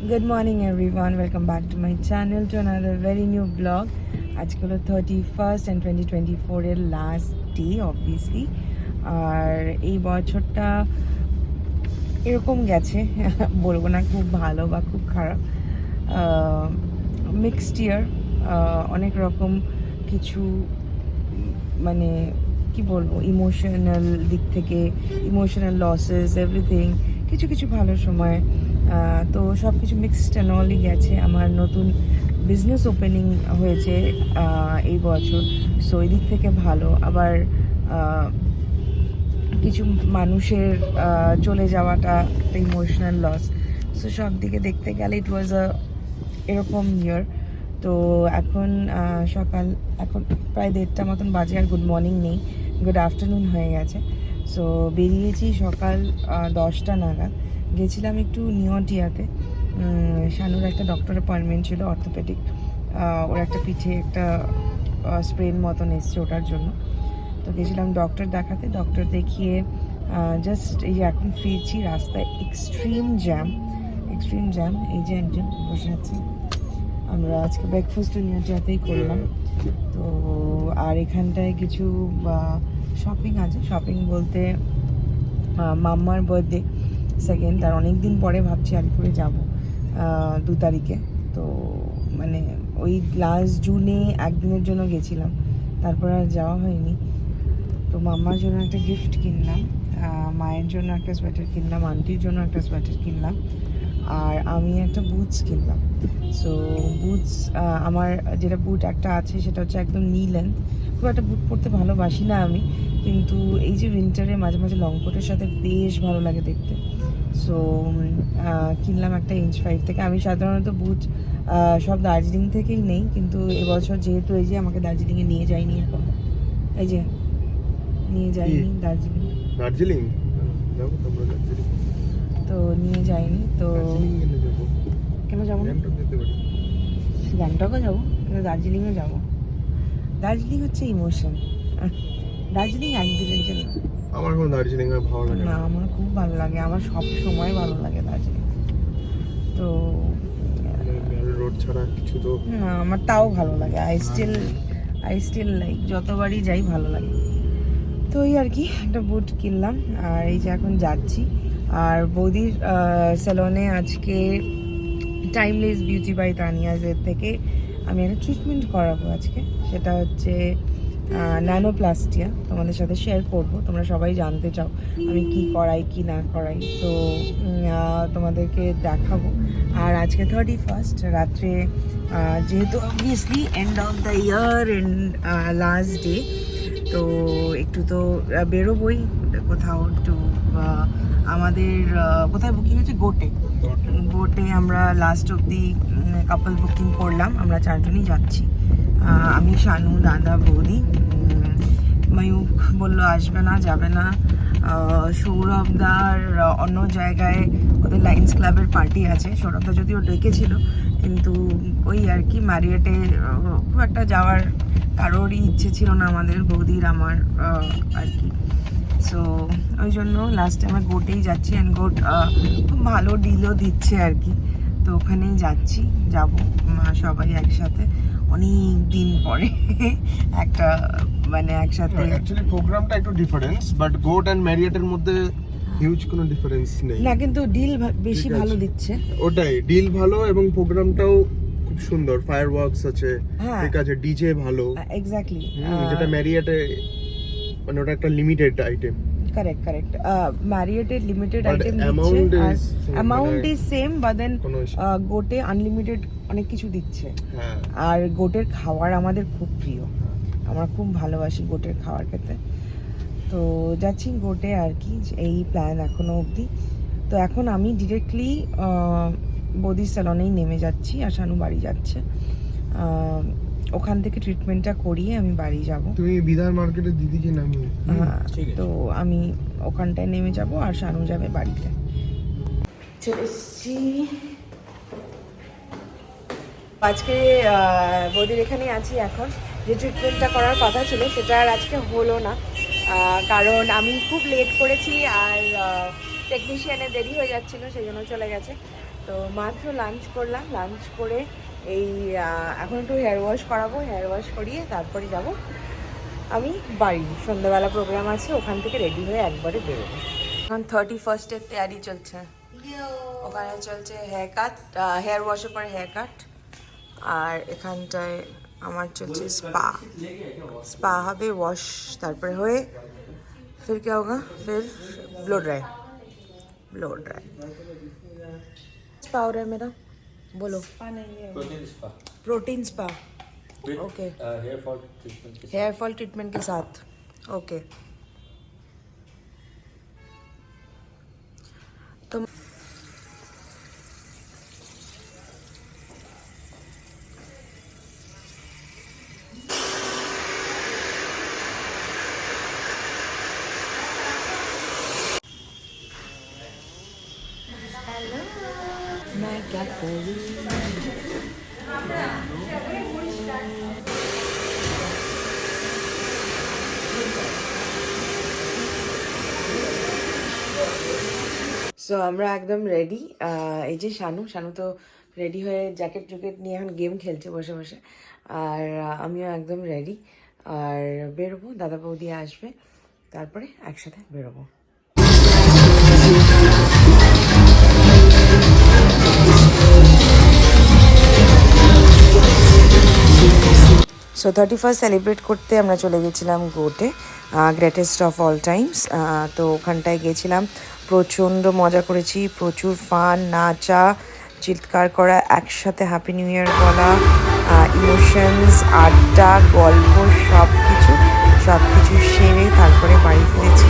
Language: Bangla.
Good morning everyone, welcome back to my channel to another very new vlog. আজকে হলো 31st and 2024 এর লাস্ট ডে অবভিয়াসলি। আর এই বছরটা এরকম গেছে, বলবো না খুব ভালো বা খুব খারাপ, মিক্সড ইয়ার। অনেক রকম কিছু, মানে কি বলবো, ইমোশনাল দিক থেকে, ইমোশনাল লসেস, এভরিথিং, কিছু কিছু ভালো সময়, তো সব কিছু মিক্সড অ্যান্ড অলই গেছে। আমার নতুন বিজনেস ওপেনিং হয়েছে এই বছর, সো এই দিক থেকে ভালো। আবার কিছু মানুষের চলে যাওয়াটা একটা ইমোশনাল লস, সো সব দিকে দেখতে গেলে ইট ওয়াজ এরকম ইয়ার। তো এখন এখন প্রায় 1:30 মতন বাজে, আর গুড মর্নিং নেই, গুড আফটারনুন হয়ে গেছে। সো বেরিয়েছি সকাল 10টা নাগাদ। গেছিলাম একটু নিউটিয়াতে, শানুর একটা ডক্টর অ্যাপয়েন্টমেন্ট ছিল, অর্থোপেডিক। ওর একটা পিঠে একটা স্প্রেন মতন এসছে, ওটার জন্য। তো গেছিলাম ডক্টর দেখাতে, ডক্টর দেখিয়ে জাস্ট এই যে এখন ফিরছি। রাস্তায় এক্সট্রিম জ্যাম। এই যে একজন বসে আছে, আমরা আজকে ব্রেকফাস্ট নিউটিয়াতেই করলাম। তো আর এখানটায় কিছু শপিং আছে। শপিং বলতে মাম্মার বার্থডে সেকেন্ড, আর অনেক দিন পরে ভাবছি আলিপুরে যাব 2 তারিখে। তো মানে ওই লাস্ট জুনে একদিনের জন্য গেছিলাম, তারপর আর যাওয়া হয়নি। তো মাম্মার জন্য একটা গিফট কিনলাম, মায়ের জন্য একটা সোয়েটার কিনলাম, আন্টির জন্য একটা সোয়েটার কিনলাম, আর আমি একটা বুটস কিনলাম। সো বুটস, আমার যেটা বুট একটা আছে সেটা হচ্ছে একদম নি লেন্থ। খুব একটা বুট পরতে ভালোবাসি না আমি, কিন্তু এই যে উইন্টারে মাঝে মাঝে লং কোটের সাথে বেশ ভালো লাগে দেখতে। সো কিনলাম একটা ইঞ্চ 5 থেকে। আমি সাধারণত বুট সব দার্জিলিং থেকেই নেই, কিন্তু এবছর যেহেতু এই যে আমাকে দার্জিলিংয়ে নিয়ে যায়নি, এখন এই যে নিয়ে যায়নি দার্জিলিং, তো নিয়ে যায়নি। তো কেন যাবো না? গ্যাংটকও যাবো, কিন্তু দার্জিলিংও যাবো। দার্জিলিং হচ্ছে ইমোশন। দার্জিলিং একদিনের জন্য। আমার কোনো দার্জিলিং এর ভালো লাগে না, আমার খুব ভালো লাগে, আমার সব সময় ভালো লাগে দার্জিলিং। তো রোড ছাড়া কিছু তো না, আমার তাও ভালো লাগে। আই স্টিল লাইক, যতবারই যাই ভালো লাগে। তো এই আর কি, একটা বুট কিনলাম, আর এই যে এখন যাচ্ছি। আর বৌদির স্যালনে আজকে টাইমলেস বিউটি বাই তানিয়াজের থেকে আমি একটা ট্রিটমেন্ট করাবো আজকে। সেটা হচ্ছে ন্যানোপ্লাস্টিয়া। তোমাদের সাথে শেয়ার করব, তোমরা সবাই জানতে চাও আমি কি করাই কি না করাই, তো তোমাদেরকে দেখাবো। আর আজকে 31st রাত্রে, যেহেতু obviously end of the year end last day, তো একটু তো বেরোবই কোথাও একটু। আমাদের কোথায় বুকিং হচ্ছে? গোটে আমরা লাস্ট অব্দি কাপল বুকিং করলাম। আমরা 4 জনই যাচ্ছি, আমি, শানু, দাদা, বৌদি। ময়ূখ বললো আসবে না, যাবে না। সৌরভদার অন্য জায়গায় ওদের লাইন্স ক্লাবের পার্টি আছে। সৌরভদা যদিও ডেকেছিল, কিন্তু ওই আর কি ম্যারিয়েটে খুব একটা যাওয়ার কারোরই ইচ্ছে ছিল না, আমাদের বৌদির আমার আর কি। সো ওই জন্য লাস্টে আমরা গোটেই যাচ্ছি, অ্যান্ড গোট খুব ভালো ডিলও দিচ্ছে আর কি। তো ওখানেই যাচ্ছি, যাব সবাই একসাথে, অনেক দিন পরে একটা মানে একসাথে। অ্যাকচুয়ালি প্রোগ্রামটা একটু ডিফারেন্স, বাট গোট এন্ড ম্যারিয়েটের মধ্যে হিউজ কোনো ডিফারেন্স নেই না, কিন্তু ডিল বেশি ভালো দিচ্ছে। ওটাই, ডিল ভালো এবং প্রোগ্রামটাও খুব সুন্দর, ফায়ারওয়ার্কস আছে, ঠিক আছে, ডিজে ভালো, এক্স্যাক্টলি। যেটা ম্যারিয়েটে মানে ওটা একটা লিমিটেড আইটেম। কারেক্ট। ম্যারিয়েটের লিমিটেড But আইটেম amount দিচ্ছে, is amount is same, but then কোনো issue। গোটে আনলিমিটেড অনেক কিছু দিচ্ছে। হ্যাঁ, আর গোটের খাবার আমাদের খুব প্রিয়, আমরা খুব ভালোবাসি গোটের খাবার খেতে। তো যাচ্ছি গোটে আর কি, এই প্ল্যান এখনো অবধি। তো এখন আমি ডিরেক্টলি বৌদির স্যালনেই নেমে যাচ্ছি, আর শানু বাড়ি যাচ্ছে। ওখান থেকে ট্রিটমেন্টটা করিয়ে আমি বাড়ি যাব। তুমি বিধার মার্কেটের দিদিকে নামিয়ে। হ্যাঁ, তো আমি ওখানটায় নেমে যাব, আর শানু যাবে বাড়িতে। চলে এসছি আজকে, বৌদির এখানেই আছি এখন। যে ট্রিটমেন্টটা করার কথা ছিল সেটা আর আজকে হলো না, কারণ আমি খুব লেট করেছি, আর টেকনিশিয়ানের দেরি হয়ে যাচ্ছিলো, সেই জন্য চলে গেছে। তো মাত্র লাঞ্চ করলাম, লাঞ্চ করে এই এখন একটু হেয়ার ওয়াশ করাবো, হেয়ার ওয়াশ করিয়ে তারপরে যাব আমি বাড়ি। সন্ধ্যাবেলা প্রোগ্রাম আছে, ওখান থেকে রেডি হয়ে একবারে বেরোবো। এখন 31st তৈরি চলছে, ওখানে চলছে হেয়ার কাট, হেয়ার ওয়াশের পরে হেয়ার কাট, আর এখানটায় আমার চলছে স্পা। स्पा হবে, वॉश তারপরে হয়ে फिर क्या होगा, फिर blow dry, blow dry spa हो रहा है मेरा। बोलो। Protein spa. Okay. Hair fall treatment के साथ। ओके। तो मैं क्या करूँ, সো আমরা একদম রেডি। এই যে শানু, শানু তো রেডি হয়ে জ্যাকেট জুকেট নিয়ে এখন গেম খেলছে বসে বসে, আর আমিও একদম রেডি। আর বেরোবো, দাদা বৌদি আসবে, তারপরে একসাথে বেরোবো। সো 31st সেলিব্রেট করতে আমরা চলে গেছিলাম গোটে, গ্রেটেস্ট অফ অল টাইমস। তো ওখানটায় গেছিলাম, প্রচণ্ড মজা করেছি, প্রচুর ফান, নাচা, চিৎকার করা, একসাথে হ্যাপি নিউ ইয়ার বলা, ইমোশনস, আড্ডা, গল্প, সব কিছু সেরে তারপরে বাড়ি ফিরেছি।